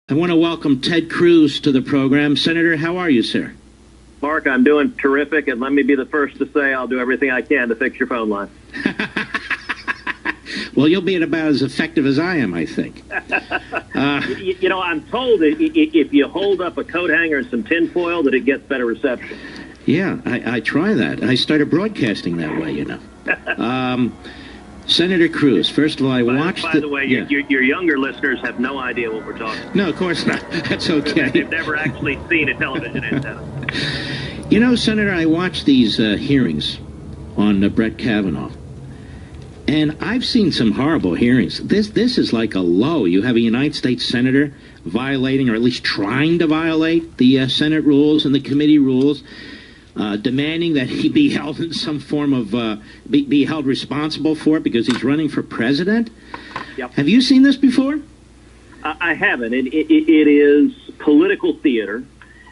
I want to welcome Ted Cruz to the program. Senator, how are you, sir? Mark, I'm doing terrific, and let me be the first to say I'll do everything I can to fix your phone line. Well, you'll be about as effective as I am, I think. You know, I'm told that if you hold up a coat hanger and some tinfoil, that it gets better reception. Yeah, I try that. I started broadcasting that way, you know. Senator Cruz, first of all, I watched... By the way, your younger listeners have no idea what we're talking about. No, of course not. That's okay. They've never actually seen a television antenna. You know, Senator, I watched these hearings on Brett Kavanaugh, and I've seen some horrible hearings. This is like a low. You have a United States senator violating, or at least trying to violate, the Senate rules and the committee rules, demanding that he be held in some form of, be held responsible for it because he's running for president. Yep. Have you seen this before? I haven't. It is political theater.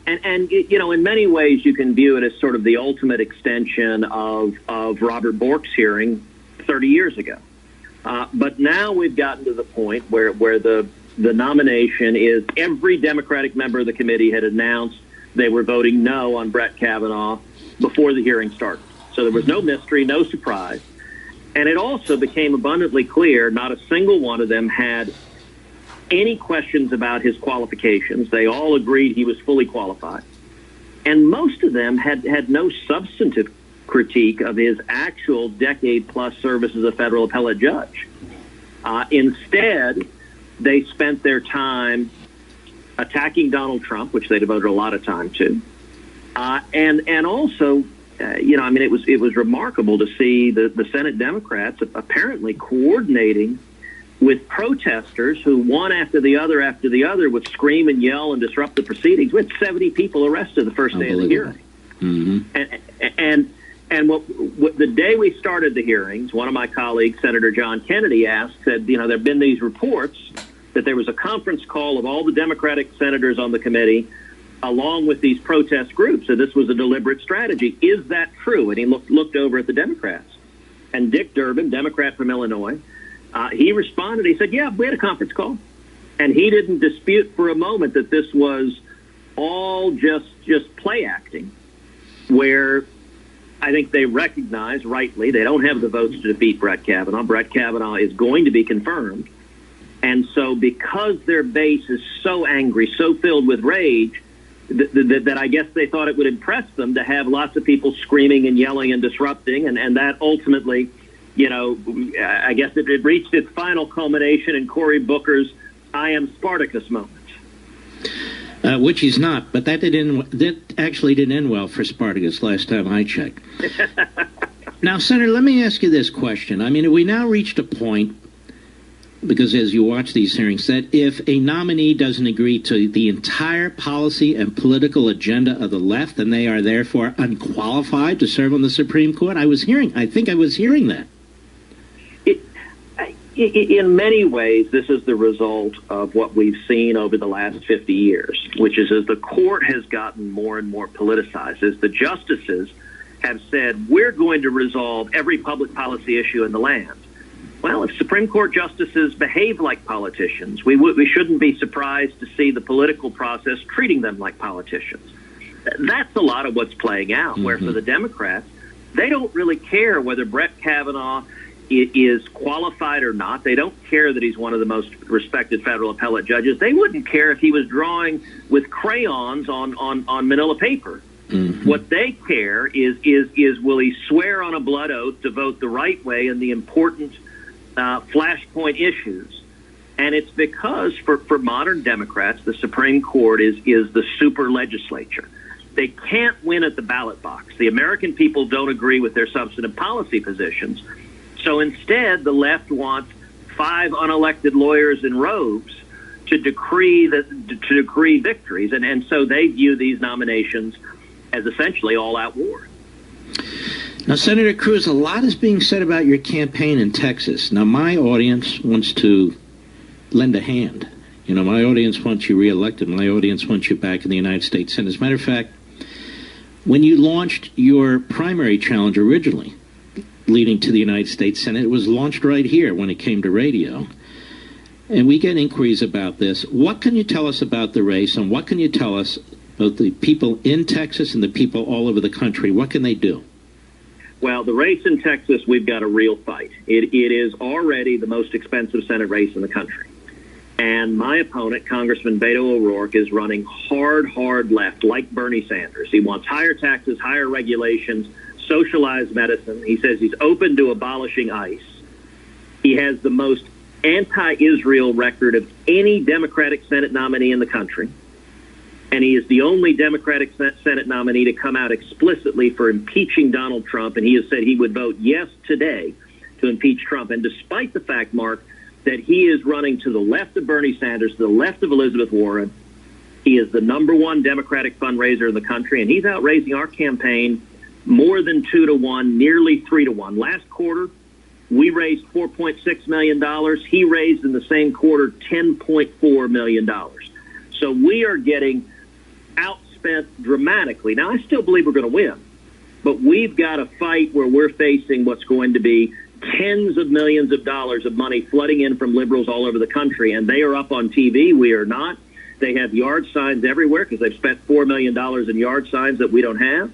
And you know, in many ways, you can view it as sort of the ultimate extension of Robert Bork's hearing 30 years ago. But now we've gotten to the point where the nomination is every Democratic member of the committee had announced they were voting no on Brett Kavanaugh before the hearing started. So there was no mystery, no surprise. And it also became abundantly clear not a single one of them had any questions about his qualifications. They all agreed he was fully qualified. And most of them had no substantive critique of his actual decade-plus service as a federal appellate judge. Instead, they spent their time attacking Donald Trump, which they devoted a lot of time to, and also, you know, I mean, it was remarkable to see the Senate Democrats apparently coordinating with protesters who one after the other would scream and yell and disrupt the proceedings. We had 70 people arrested the first day of the hearing. Mm-hmm. And what the day we started the hearings, one of my colleagues, Senator John Kennedy, said, you know, there have been these reports that there was a conference call of all the Democratic senators on the committee along with these protest groups. So this was a deliberate strategy. Is that true? And he looked over at the Democrats. And Dick Durbin, Democrat from Illinois, he responded. He said, yeah, we had a conference call. And he didn't dispute for a moment that this was all just play acting, where I think they recognize rightly they don't have the votes to defeat Brett Kavanaugh. Brett Kavanaugh is going to be confirmed. And so because their base is so angry, so filled with rage, that I guess they thought it would impress them to have lots of people screaming and yelling and disrupting. And that ultimately, you know, I guess it reached its final culmination in Cory Booker's I am Spartacus moment. Which he's not, but that actually didn't end well for Spartacus last time I checked. Now, Senator, let me ask you this question. I mean, we now reached a point, because as you watch these hearings, that if a nominee doesn't agree to the entire policy and political agenda of the left, then they are therefore unqualified to serve on the Supreme Court. I think I was hearing that. In many ways, this is the result of what we've seen over the last 50 years, which is as the court has gotten more and more politicized, as the justices have said, we're going to resolve every public policy issue in the land. Well, if Supreme Court justices behave like politicians, we shouldn't be surprised to see the political process treating them like politicians. That's a lot of what's playing out, where for the Democrats, they don't really care whether Brett Kavanaugh is qualified or not. They don't care that he's one of the most respected federal appellate judges. They wouldn't care if he was drawing with crayons on manila paper. Mm-hmm. What they care is will he swear on a blood oath to vote the right way in the important flashpoint issues. And it's because for modern Democrats, the Supreme Court is the super legislature. They can't win at the ballot box. The American people don't agree with their substantive policy positions. So instead, the left wants 5 unelected lawyers in robes to decree victories. And so they view these nominations as essentially all-out war. Now, Senator Cruz, a lot is being said about your campaign in Texas. Now, my audience wants to lend a hand. You know, my audience wants you reelected. My audience wants you back in the United States Senate. As a matter of fact, when you launched your primary challenge originally, leading to the United States Senate, it was launched right here when it came to radio. and we get inquiries about this. What can you tell us about the race, and what can you tell us about the people in Texas and the people all over the country? What can they do? Well, the race in Texas, we've got a real fight. It is already the most expensive Senate race in the country. And my opponent, Congressman Beto O'Rourke, is running hard left, like Bernie Sanders. He wants higher taxes, higher regulations, socialized medicine. He says he's open to abolishing ICE. He has the most anti-Israel record of any Democratic Senate nominee in the country. And he is the only Democratic Senate nominee to come out explicitly for impeaching Donald Trump. And he has said he would vote yes today to impeach Trump. And despite the fact, Mark, that he is running to the left of Bernie Sanders, to the left of Elizabeth Warren, he is the #1 Democratic fundraiser in the country. And he's out raising our campaign more than 2-to-1, nearly 3-to-1. Last quarter, we raised $4.6 million. He raised in the same quarter $10.4 million. So we are getting outspent dramatically. Now, I still believe we're going to win, but we've got a fight where we're facing what's going to be tens of millions of dollars of money flooding in from liberals all over the country, and they are up on TV. We are not. They have yard signs everywhere because they've spent $4 million in yard signs that we don't have.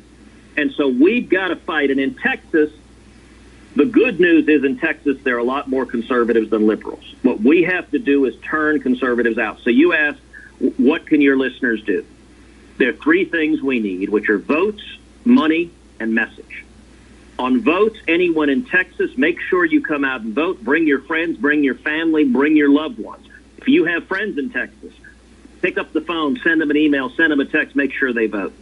And so we've got to fight. And in Texas, the good news is in Texas, there are a lot more conservatives than liberals. What we have to do is turn conservatives out. So you asked, what can your listeners do? There are 3 things we need, which are votes, money, and message. On votes, anyone in Texas, make sure you come out and vote. Bring your friends, bring your family, bring your loved ones. If you have friends in Texas, pick up the phone, send them an email, send them a text, make sure they vote.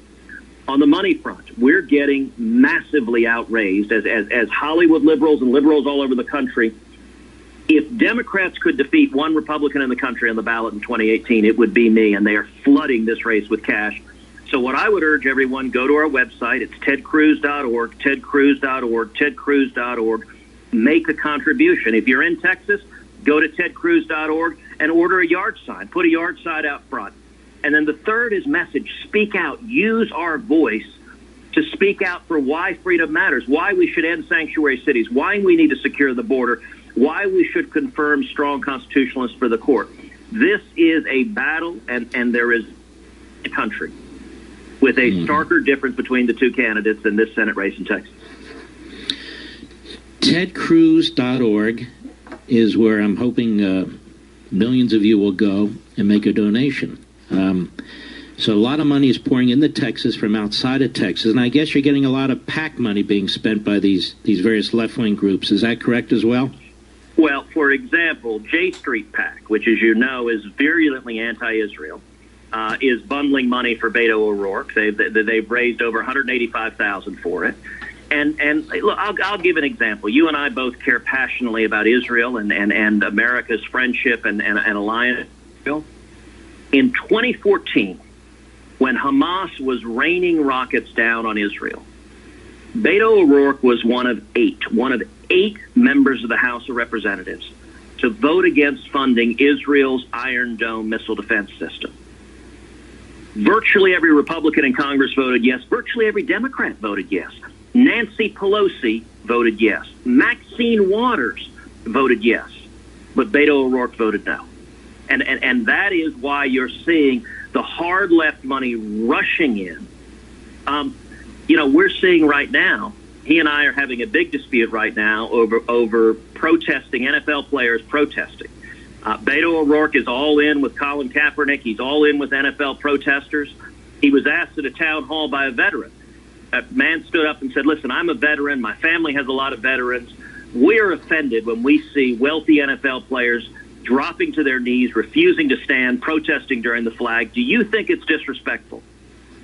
On the money front, we're getting massively outraised as Hollywood liberals and liberals all over the country. If Democrats could defeat one Republican in the country on the ballot in 2018, it would be me, and they are flooding this race with cash. So what I would urge everyone, go to our website. It's tedcruz.org, tedcruz.org, tedcruz.org. Make a contribution. If you're in Texas, go to tedcruz.org and order a yard sign. Put a yard sign out front. And then the third is message. Speak out. Use our voice to speak out for why freedom matters, why we should end sanctuary cities, why we need to secure the border, why we should confirm strong constitutionalists for the court. This is a battle, and there is a country with a starker difference between the 2 candidates in this Senate race in Texas. TedCruz.org is where I'm hoping millions of you will go and make a donation. So a lot of money is pouring into Texas from outside of Texas, and I guess you're getting a lot of PAC money being spent by these various left-wing groups. Is that correct as well? Well, for example, J Street PAC, which, as you know, is virulently anti-Israel, is bundling money for Beto O'Rourke. They've raised over $185,000 for it. And look, I'll give an example. You and I both care passionately about Israel and America's friendship and alliance. In 2014, when Hamas was raining rockets down on Israel, Beto O'Rourke was one of eight members of the House of Representatives to vote against funding Israel's Iron Dome missile defense system. Virtually every Republican in Congress voted yes. Virtually every Democrat voted yes. Nancy Pelosi voted yes. Maxine Waters voted yes. But Beto O'Rourke voted no. And that is why you're seeing the hard left money rushing in. We're seeing right now, he and I are having a big dispute right now over protesting, NFL players protesting. Beto O'Rourke is all in with Colin Kaepernick. He's all in with NFL protesters. He was asked at a town hall by a veteran. A man stood up and said, listen, I'm a veteran. My family has a lot of veterans. We're offended when we see wealthy NFL players dropping to their knees, refusing to stand, protesting during the flag. Do you think it's disrespectful?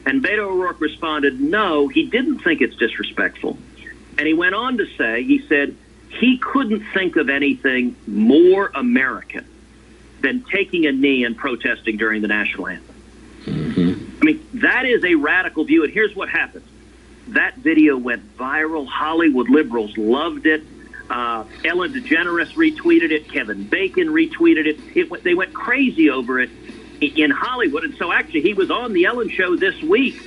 And Beto O'Rourke responded, no, he didn't think it's disrespectful. And he went on to say, he said, he couldn't think of anything more American than taking a knee and protesting during the national anthem. Mm-hmm. I mean, that is a radical view. And here's what happened. That video went viral. Hollywood liberals loved it. Ellen DeGeneres retweeted it. Kevin Bacon retweeted it. They went crazy over it in Hollywood. And so actually he was on the Ellen show this week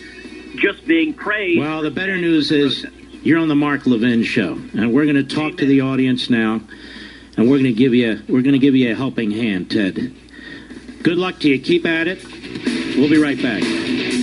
just being praised. Well, the better news is you're on the Mark Levin show. And we're going to talk to the audience now. and we're going to give you a helping hand, Ted. Good luck to you. Keep at it. We'll be right back.